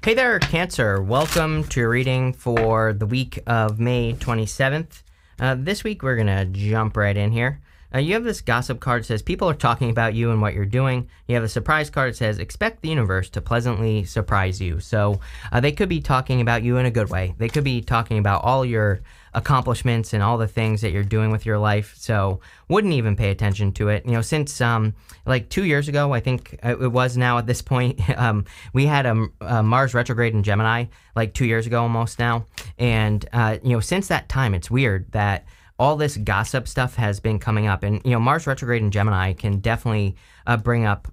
Hey there, Cancer. Welcome to your reading for the week of May 27th. This week, we're going to jump right in here. You have this gossip card that says people are talking about you and what you're doing. You have a surprise card that says expect the universe to pleasantly surprise you. So they could be talking about you in a good way. They could be talking about all your accomplishments and all the things that you're doing with your life. So wouldn't even pay attention to it. Since like 2 years ago, I think it was now at this point, we had a Mars retrograde in Gemini like 2 years ago almost now. And, since that time, it's weird that all this gossip stuff has been coming up. And, Mars retrograde in Gemini can definitely bring up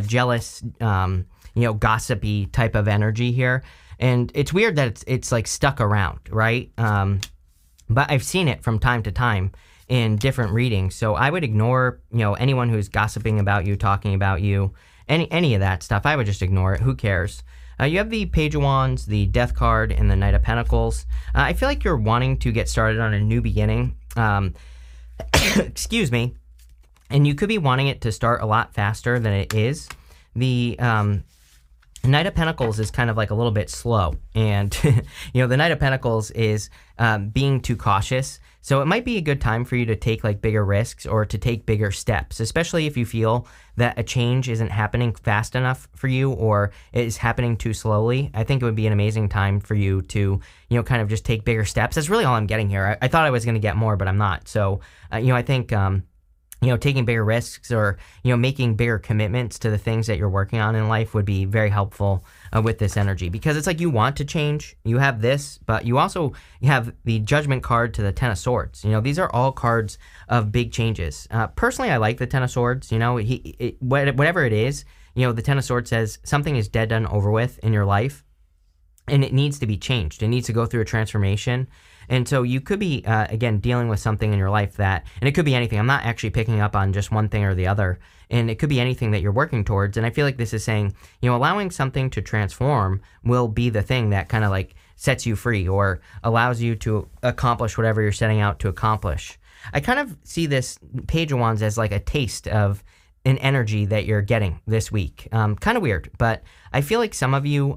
jealous, gossipy type of energy here. And it's weird that it's like stuck around, right? But I've seen it from time to time in different readings. So I would ignore, anyone who's gossiping about you, talking about you, any of that stuff. I would just ignore it. Who cares? You have the Page of Wands, the Death card, and the Knight of Pentacles. I feel like you're wanting to get started on a new beginning. Excuse me. And you could be wanting it to start a lot faster than it is. The Knight of Pentacles is kind of like a little bit slow. And, the Knight of Pentacles is being too cautious. So it might be a good time for you to take like bigger risks or to take bigger steps, especially if you feel that a change isn't happening fast enough for you or it is happening too slowly. I think it would be an amazing time for you to, kind of just take bigger steps. That's really all I'm getting here. I thought I was going to get more, but I'm not. So, I think, taking bigger risks or, making bigger commitments to the things that you're working on in life would be very helpful with this energy, because it's like you want to change. You have this, but you also have the Judgment card to the Ten of Swords. These are all cards of big changes. Personally, I like the Ten of Swords. Whatever it is, the Ten of Swords says something is dead, done, over with in your life, and it needs to be changed. It needs to go through a transformation. And so you could be, again, dealing with something in your life and it could be anything. I'm not actually picking up on just one thing or the other. And it could be anything that you're working towards. And I feel like this is saying, allowing something to transform will be the thing that kind of like sets you free or allows you to accomplish whatever you're setting out to accomplish. I kind of see this Page of Wands as like a taste of an energy that you're getting this week. Kind of weird, but I feel like some of you,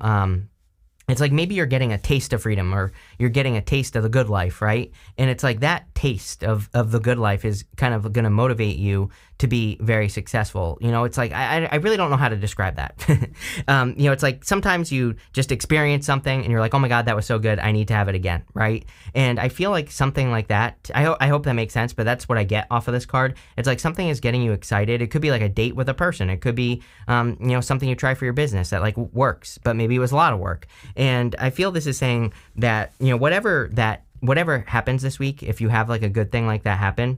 it's like maybe you're getting a taste of freedom or you're getting a taste of the good life, right? And it's like that taste of the good life is kind of going to motivate you to be very successful. It's like, I really don't know how to describe that. It's like sometimes you just experience something and you're like, oh my God, that was so good. I need to have it again, right? And I feel like something like that, I hope that makes sense, but that's what I get off of this card. It's like something is getting you excited. It could be like a date with a person. It could be, something you try for your business that like works, but maybe it was a lot of work. And I feel this is saying that, whatever happens this week, if you have like a good thing like that happen,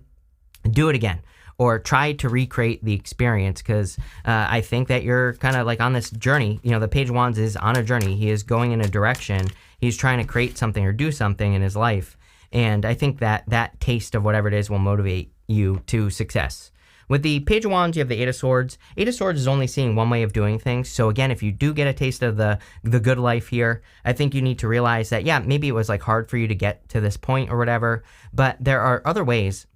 do it again. Or try to recreate the experience, because I think that you're kind of like on this journey. The Page of Wands is on a journey. He is going in a direction. He's trying to create something or do something in his life. And I think that taste of whatever it is will motivate you to success. With the Page of Wands, you have the Eight of Swords. Eight of Swords is only seeing one way of doing things. So again, if you do get a taste of the good life here, I think you need to realize that, yeah, maybe it was like hard for you to get to this point or whatever, but there are other ways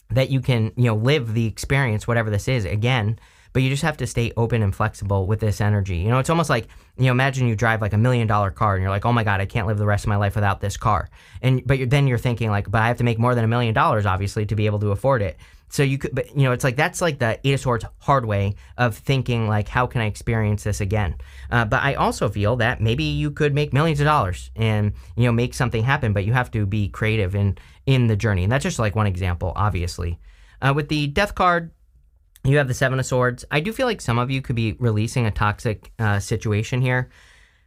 that you can, live the experience, whatever this is, again, but you just have to stay open and flexible with this energy. It's almost like, imagine you drive like $1 million car and you're like, oh my God, I can't live the rest of my life without this car. But then you're thinking like, but I have to make more than $1 million, obviously, to be able to afford it. So you could, but it's like, that's like the Eight of Swords hard way of thinking like, how can I experience this again? But I also feel that maybe you could make millions of dollars and, make something happen, but you have to be creative in the journey. And that's just like one example, obviously. With the Death card, you have the Seven of Swords. I do feel like some of you could be releasing a toxic situation here.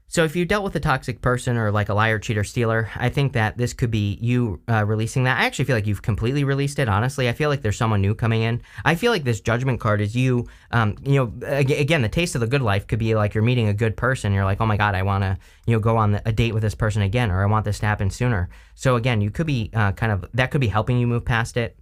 So if you dealt with a toxic person or like a liar, cheater, stealer, I think that this could be you releasing that. I actually feel like you've completely released it, honestly. I feel like there's someone new coming in. I feel like this Judgment card is you, again, the taste of the good life could be like you're meeting a good person. You're like, oh my God, I want to, go on a date with this person again, or I want this to happen sooner. So again, you could be that could be helping you move past it.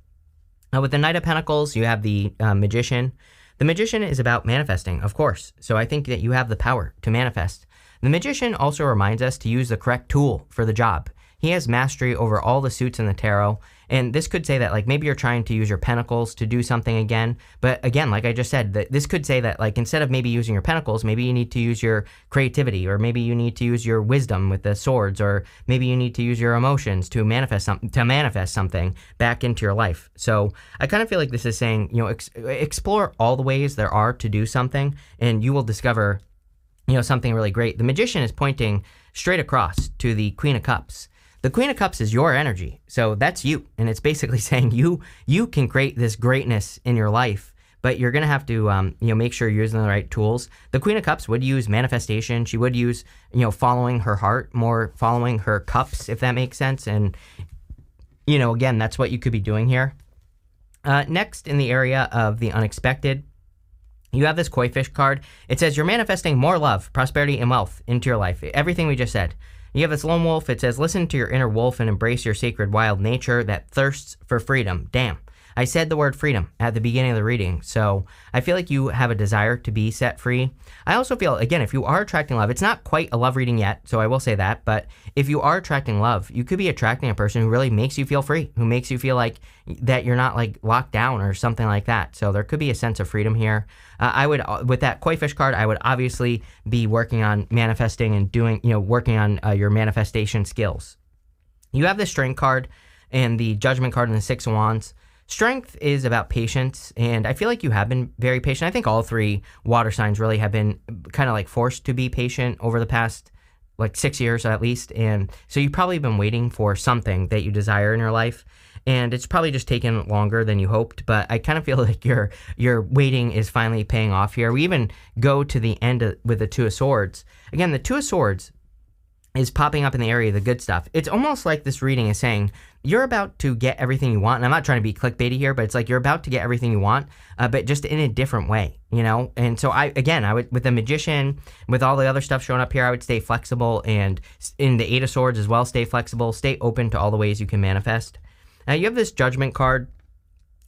With the Knight of Pentacles, you have the Magician. The Magician is about manifesting, of course. So I think that you have the power to manifest. The Magician also reminds us to use the correct tool for the job. He has mastery over all the suits in the tarot. And this could say that, like, maybe you're trying to use your pentacles to do something again. But again, like I just said, that this could say that, like, instead of maybe using your pentacles, maybe you need to use your creativity, or maybe you need to use your wisdom with the swords, or maybe you need to use your emotions to manifest something back into your life. So I kind of feel like this is saying, explore all the ways there are to do something, and you will discover, something really great. The Magician is pointing straight across to the Queen of Cups. The Queen of Cups is your energy, so that's you, and it's basically saying you can create this greatness in your life, but you're gonna have to make sure you're using the right tools. The Queen of Cups would use manifestation. She would use following her heart, more following her cups, if that makes sense. And again, that's what you could be doing here. Next, in the area of the unexpected, you have this koi fish card. It says you're manifesting more love, prosperity, and wealth into your life. Everything we just said. You have this lone wolf. It says, listen to your inner wolf and embrace your sacred wild nature that thirsts for freedom. Damn. I said the word freedom at the beginning of the reading, so I feel like you have a desire to be set free. I also feel, again, if you are attracting love, it's not quite a love reading yet, so I will say that, but if you are attracting love, you could be attracting a person who really makes you feel free, who makes you feel like that you're not like locked down or something like that. So there could be a sense of freedom here. I would, with that koi fish card, I would obviously be working on manifesting and doing, working on your manifestation skills. You have the Strength card and the Judgment card and the Six of Wands. Strength is about patience, and I feel like you have been very patient. I think all three water signs really have been kind of like forced to be patient over the past like 6 years at least, and so you've probably been waiting for something that you desire in your life, and it's probably just taken longer than you hoped, but I kind of feel like your waiting is finally paying off here. We even go to the end with the Two of Swords. Again, the Two of Swords is popping up in the area of the good stuff. It's almost like this reading is saying, you're about to get everything you want. And I'm not trying to be clickbaity here, but it's like you're about to get everything you want, but just in a different way, And so I would, with the Magician, with all the other stuff showing up here, I would stay flexible, and in the Eight of Swords as well, stay flexible, stay open to all the ways you can manifest. Now you have this Judgment card.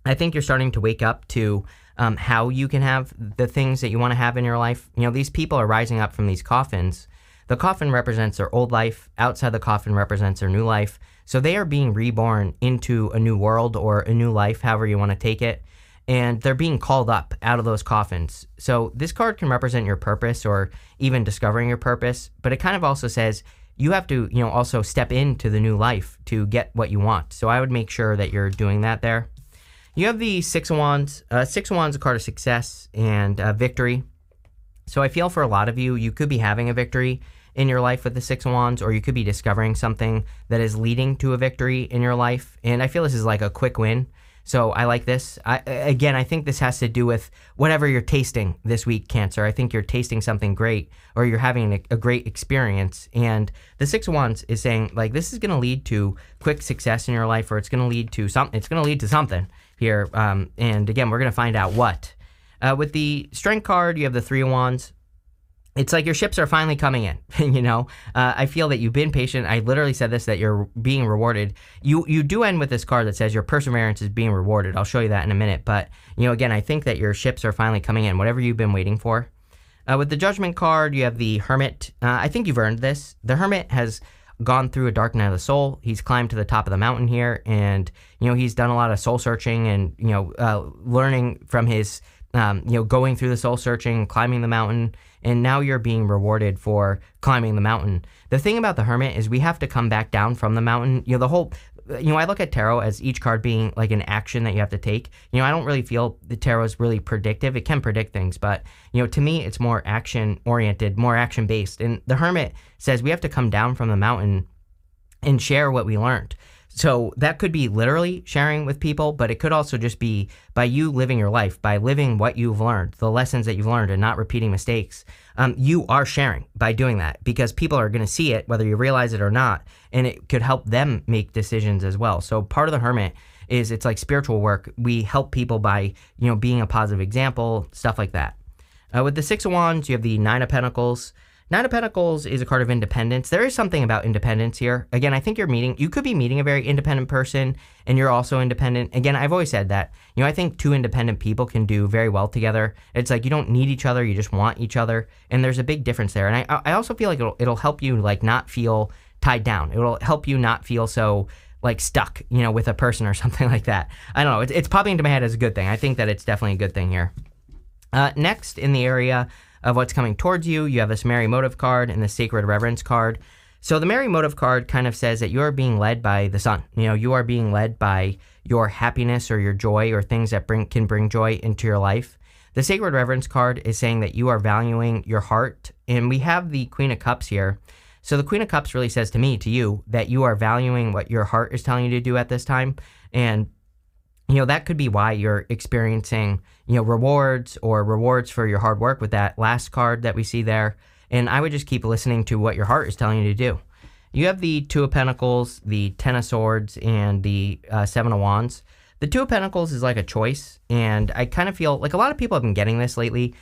I think you're starting to wake up to how you can have the things that you want to have in your life. These people are rising up from these coffins. The coffin represents their old life. Outside the coffin represents their new life. So they are being reborn into a new world or a new life, however you want to take it. And they're being called up out of those coffins. So this card can represent your purpose or even discovering your purpose. But it kind of also says you have to, also step into the new life to get what you want. So I would make sure that you're doing that there. You have the Six of Wands. Six of Wands is a card of success and victory. So I feel for a lot of you, you could be having a victory in your life with the Six of Wands, or you could be discovering something that is leading to a victory in your life. And I feel this is like a quick win. So I like this. I think this has to do with whatever you're tasting this week, Cancer. I think you're tasting something great, or you're having a great experience. And the Six of Wands is saying, like, this is going to lead to quick success in your life, or it's going to lead to something. It's going to lead to something here. And again, we're going to find out what. With the Strength card, you have the Three of Wands. It's like your ships are finally coming in, I feel that you've been patient. I literally said this, that you're being rewarded. You do end with this card that says your perseverance is being rewarded. I'll show you that in a minute. But, again, I think that your ships are finally coming in, whatever you've been waiting for. With the Judgment card, you have the Hermit. I think you've earned this. The Hermit has gone through a dark night of the soul. He's climbed to the top of the mountain here, and, he's done a lot of soul searching and, learning from his, going through the soul searching, climbing the mountain, and now you're being rewarded for climbing the mountain. The thing about the Hermit is we have to come back down from the mountain. I look at tarot as each card being like an action that you have to take. I don't really feel the tarot is really predictive. It can predict things, but, to me, it's more action-oriented, more action-based. And the Hermit says we have to come down from the mountain and share what we learned. So that could be literally sharing with people, but it could also just be by you living your life, by living what you've learned, the lessons that you've learned, and not repeating mistakes. You are sharing by doing that, because people are going to see it, whether you realize it or not, and it could help them make decisions as well. So part of the Hermit is it's like spiritual work. We help people by, being a positive example, stuff like that. With the Six of Wands, you have the Nine of Pentacles. Nine of Pentacles is a card of independence. There is something about independence here. Again, I think you could be meeting a very independent person, and you're also independent. Again, I've always said that, I think two independent people can do very well together. It's like you don't need each other, you just want each other. And there's a big difference there. And I also feel like it'll help you like not feel tied down. It'll help you not feel so like stuck, with a person or something like that. I don't know. It's popping into my head as a good thing. I think that it's definitely a good thing here. Next, in the area of what's coming towards you, you have this Merry Motive card and the Sacred Reverence card. So the Merry Motive card kind of says that you are being led by the sun. You are being led by your happiness or your joy or things that can bring joy into your life. The Sacred Reverence card is saying that you are valuing your heart. And we have the Queen of Cups here. So the Queen of Cups really says to you, that you are valuing what your heart is telling you to do at this time. And, that could be why you're experiencing, rewards for your hard work with that last card that we see there. And I would just keep listening to what your heart is telling you to do. You have the Two of Pentacles, the Ten of Swords, and the Seven of Wands. The Two of Pentacles is like a choice, and I kind of feel like a lot of people have been getting this lately,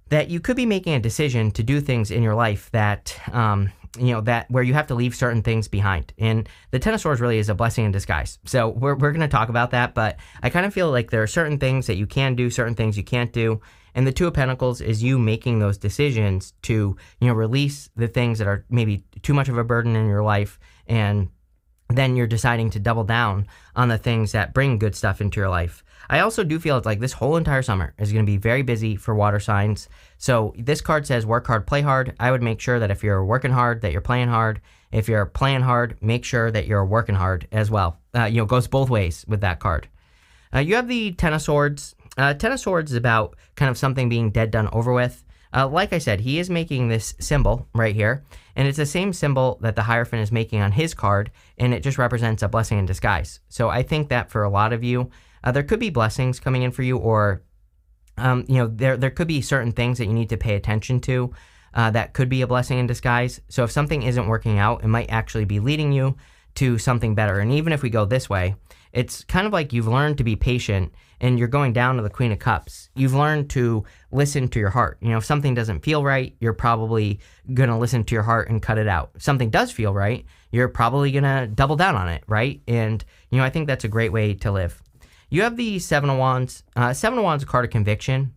that you could be making a decision to do things in your life that, that where you have to leave certain things behind. And the Ten of Swords really is a blessing in disguise. So we're going to talk about that, but I kind of feel like there are certain things that you can do, certain things you can't do. And the Two of Pentacles is you making those decisions to, release the things that are maybe too much of a burden in your life. And then you're deciding to double down on the things that bring good stuff into your life. I also do feel it's like this whole entire summer is going to be very busy for water signs. So this card says work hard, play hard. I would make sure that if you're working hard, that you're playing hard. If you're playing hard, make sure that you're working hard as well. Goes both ways with that card. You have the Ten of Swords. Ten of Swords is about kind of something being dead, done, over with. Like I said, he is making this symbol right here, and it's the same symbol that the Hierophant is making on his card, and it just represents a blessing in disguise. So I think that for a lot of you, there could be blessings coming in for you, or there could be certain things that you need to pay attention to that could be a blessing in disguise. So if something isn't working out, it might actually be leading you to something better. And even if we go this way, it's kind of like you've learned to be patient and you're going down to the Queen of Cups. You've learned to listen to your heart. If something doesn't feel right, you're probably going to listen to your heart and cut it out. If something does feel right, you're probably going to double down on it, right? And, I think that's a great way to live. You have the Seven of Wands. Seven of Wands is a card of conviction.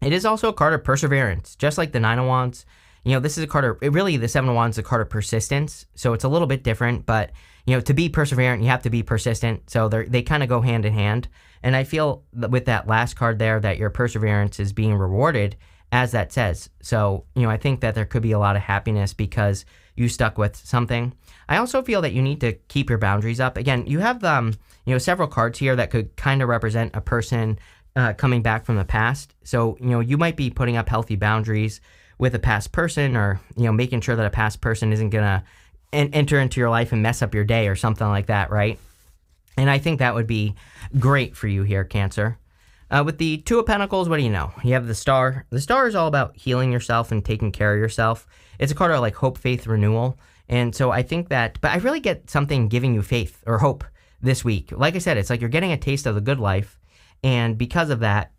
It is also a card of perseverance, just like the Nine of Wands. This is a card of, really the Seven of Wands is a card of persistence. So it's a little bit different, but, to be perseverant, you have to be persistent. So they kind of go hand in hand. And I feel that with that last card there, that your perseverance is being rewarded, as that says. So, I think that there could be a lot of happiness because you stuck with something. I also feel that you need to keep your boundaries up. Again, you have, several cards here that could kind of represent a person coming back from the past. So, you might be putting up healthy boundaries with a past person, or, making sure that a past person isn't going to enter into your life and mess up your day or something like that, right? And I think that would be great for you here, Cancer. With the Two of Pentacles, what do you know? You have the Star. The Star is all about healing yourself and taking care of yourself. It's a card of like hope, faith, renewal. And so I think that, but I really get something giving you faith or hope this week. Like I said, it's like you're getting a taste of the good life. And because of that,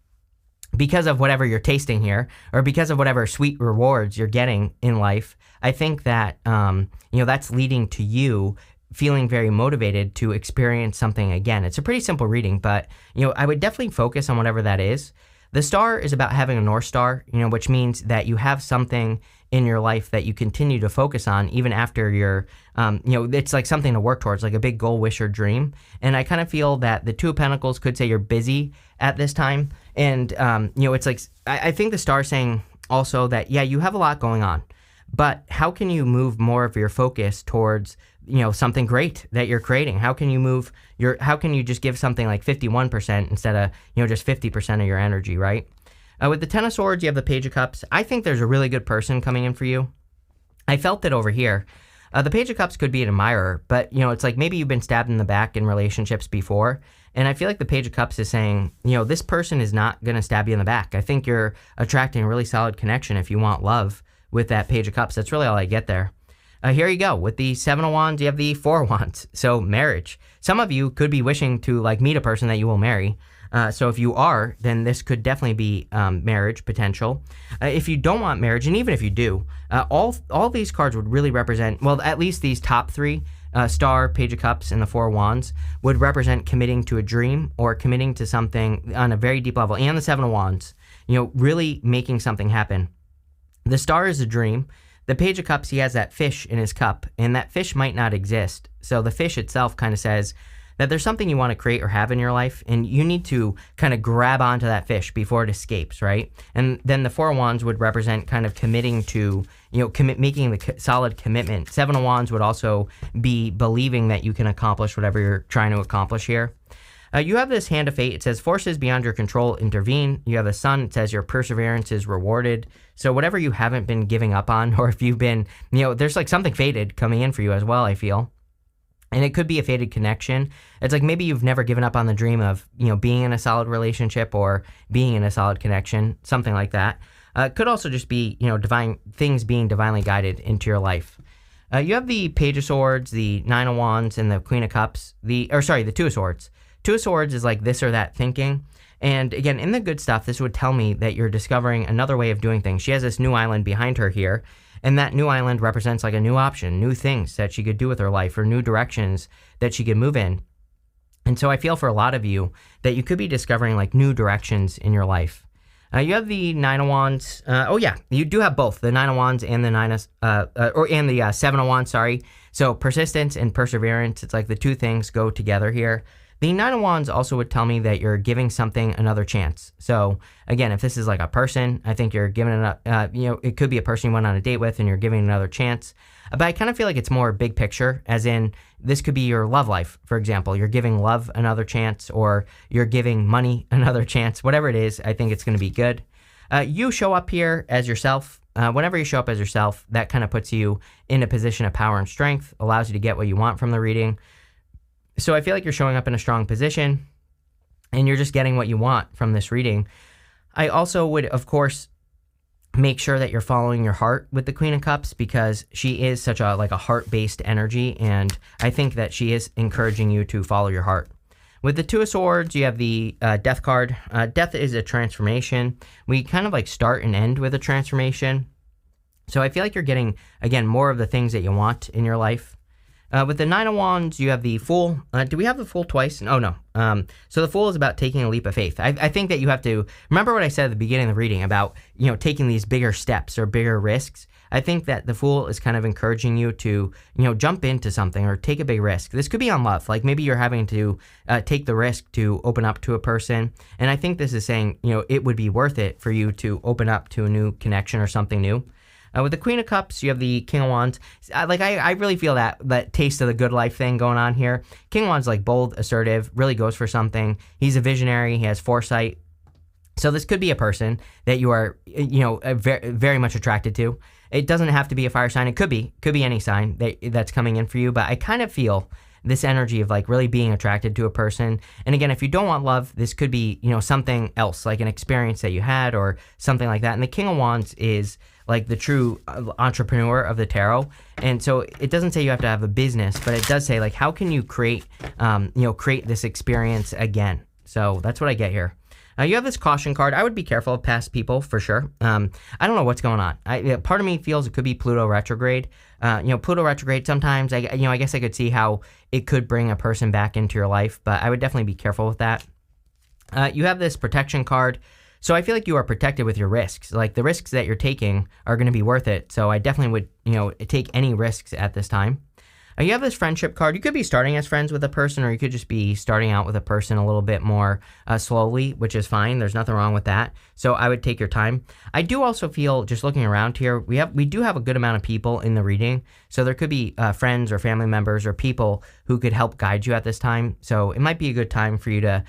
because of whatever you're tasting here, or because of whatever sweet rewards you're getting in life, I think that, that's leading to you feeling very motivated to experience something again. It's a pretty simple reading, but, I would definitely focus on whatever that is. The Star is about having a North Star, which means that you have something in your life that you continue to focus on even after you're, it's like something to work towards, like a big goal, wish, or dream. And I kind of feel that the Two of Pentacles could say you're busy at this time. And, it's like, I think the Star is saying also that, yeah, you have a lot going on, but how can you move more of your focus towards, something great that you're creating? How can you just give something like 51% instead of, just 50% of your energy, right? With the Ten of Swords, you have the Page of Cups. I think there's a really good person coming in for you. I felt it over here. The Page of Cups could be an admirer, but, it's like maybe you've been stabbed in the back in relationships before. And I feel like the Page of Cups is saying, this person is not going to stab you in the back. I think you're attracting a really solid connection if you want love with that Page of Cups. That's really all I get there. Here you go. With the Seven of Wands, you have the Four of Wands. So marriage. Some of you could be wishing to meet a person that you will marry. So if you are, then this could definitely be marriage potential. If you don't want marriage, and even if you do, all these cards would really represent, well, at least these top three, Star, Page of Cups, and the Four of Wands, would represent committing to a dream or committing to something on a very deep level. And the Seven of Wands, really making something happen. The Star is a dream. The Page of Cups, he has that fish in his cup, and that fish might not exist. So the fish itself kind of says that there's something you want to create or have in your life, and you need to kind of grab onto that fish before it escapes, right? And then the Four of Wands would represent kind of committing to, making the solid commitment. Seven of Wands would also be believing that you can accomplish whatever you're trying to accomplish here. You have this Hand of Fate. It says forces beyond your control intervene. You have the Sun. It says your perseverance is rewarded. So whatever you haven't been giving up on, or if you've been, there's like something fated coming in for you as well, I feel. And it could be a fated connection. It's like maybe you've never given up on the dream of, being in a solid relationship or being in a solid connection, something like that. It could also just be, divine things being divinely guided into your life. You have the Page of Swords, the Nine of Wands, and the Queen of Cups. The Two of Swords. Two of Swords is like this or that thinking. And again, in the good stuff, this would tell me that you're discovering another way of doing things. She has this new island behind her here. And that new island represents like a new option, new things that she could do with her life, or new directions that she could move in. And so I feel for a lot of you that you could be discovering like new directions in your life. You have the Nine of Wands. You do have both the Nine of Wands and the Seven of Wands. Sorry. So persistence and perseverance. It's like the two things go together here. The Nine of Wands also would tell me that you're giving something another chance. So again, if this is like a person, I think you're giving it, it could be a person you went on a date with and you're giving another chance. But I kind of feel like it's more big picture, as in this could be your love life, for example. You're giving love another chance, or you're giving money another chance. Whatever it is, I think it's going to be good. You show up here as yourself. Whenever you show up as yourself, that kind of puts you in a position of power and strength, allows you to get what you want from the reading. So I feel like you're showing up in a strong position and you're just getting what you want from this reading. I also would, of course, make sure that you're following your heart with the Queen of Cups, because she is such a heart-based energy, and I think that she is encouraging you to follow your heart. With the Two of Swords, you have the Death card. Death is a transformation. We kind of start and end with a transformation. So I feel like you're getting, again, more of the things that you want in your life. With the Nine of Wands, you have the Fool. Do we have the Fool twice? Oh, no. So the Fool is about taking a leap of faith. I think that you have to remember what I said at the beginning of the reading about, taking these bigger steps or bigger risks. I think that the Fool is kind of encouraging you to, jump into something or take a big risk. This could be on love. Like maybe you're having to take the risk to open up to a person. And I think this is saying, it would be worth it for you to open up to a new connection or something new. With the Queen of Cups, you have the King of Wands. I really feel that taste of the good life thing going on here. King of Wands bold, assertive, really goes for something. He's a visionary. He has foresight. So this could be a person that you are, very, very much attracted to. It doesn't have to be a fire sign. It could be any sign that's coming in for you. But I kind of feel this energy of really being attracted to a person. And again, if you don't want love, this could be, something else, like an experience that you had or something like that. And the King of Wands is the true entrepreneur of the tarot. And so it doesn't say you have to have a business, but it does say how can you create this experience again. So that's what I get here. You have this Caution card. I would be careful of past people for sure. I don't know what's going on. Part of me feels it could be Pluto retrograde. Pluto retrograde sometimes, I guess I could see how it could bring a person back into your life, but I would definitely be careful with that. You have this Protection card. So I feel like you are protected with your risks. The risks that you're taking are going to be worth it. So I definitely would, take any risks at this time. You have this Friendship card. You could be starting as friends with a person, or you could just be starting out with a person a little bit more slowly, which is fine. There's nothing wrong with that. So I would take your time. I do also feel, just looking around here, we do have a good amount of people in the reading. So there could be friends or family members or people who could help guide you at this time. So it might be a good time for you to,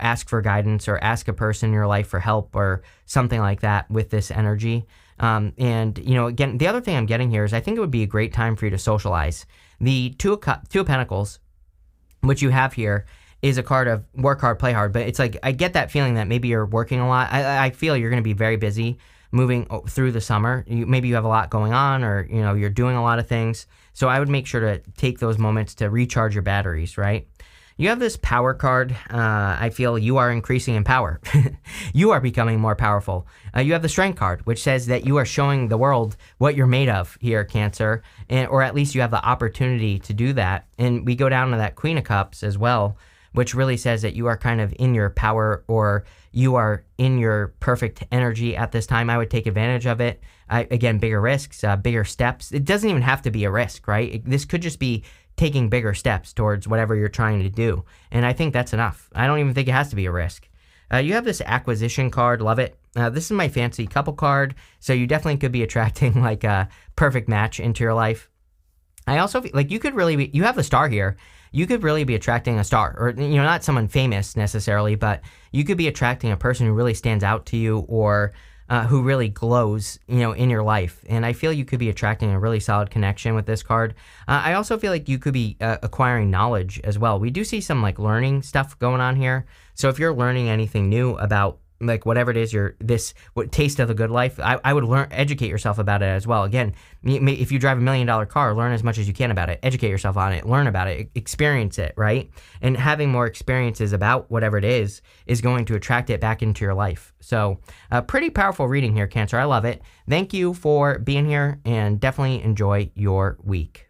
ask for guidance or ask a person in your life for help or something like that with this energy. Again, the other thing I'm getting here is I think it would be a great time for you to socialize. The Two of Pentacles, which you have here, is a card of work hard, play hard. But it's I get that feeling that maybe you're working a lot. I feel you're going to be very busy moving through the summer. Maybe you have a lot going on, or, you're doing a lot of things. So I would make sure to take those moments to recharge your batteries, right? You have this Power card. I feel you are increasing in power. You are becoming more powerful. You have the Strength card, which says that you are showing the world what you're made of here, Cancer, or at least you have the opportunity to do that. And we go down to that Queen of Cups as well, which really says that you are kind of in your power, or you are in your perfect energy at this time. I would take advantage of it. Again, bigger risks, bigger steps. It doesn't even have to be a risk, right? This could just be taking bigger steps towards whatever you're trying to do. And I think that's enough. I don't even think it has to be a risk. You have this acquisition card. Love it. This is my fancy couple card. So you definitely could be attracting like a perfect match into your life. I also feel like you could really be, you have the star here. You could really be attracting a star, or, not someone famous necessarily, but you could be attracting a person who really stands out to you, or who really glows, in your life. And I feel you could be attracting a really solid connection with this card. I also feel like you could be acquiring knowledge as well. We do see some like learning stuff going on here. So if you're learning anything new about like whatever it is, what taste of the good life, I would educate yourself about it as well. Again, if you drive $1 million car, learn as much as you can about it, educate yourself on it, learn about it, experience it, right? And having more experiences about whatever it is going to attract it back into your life. So a pretty powerful reading here, Cancer. I love it. Thank you for being here, and definitely enjoy your week.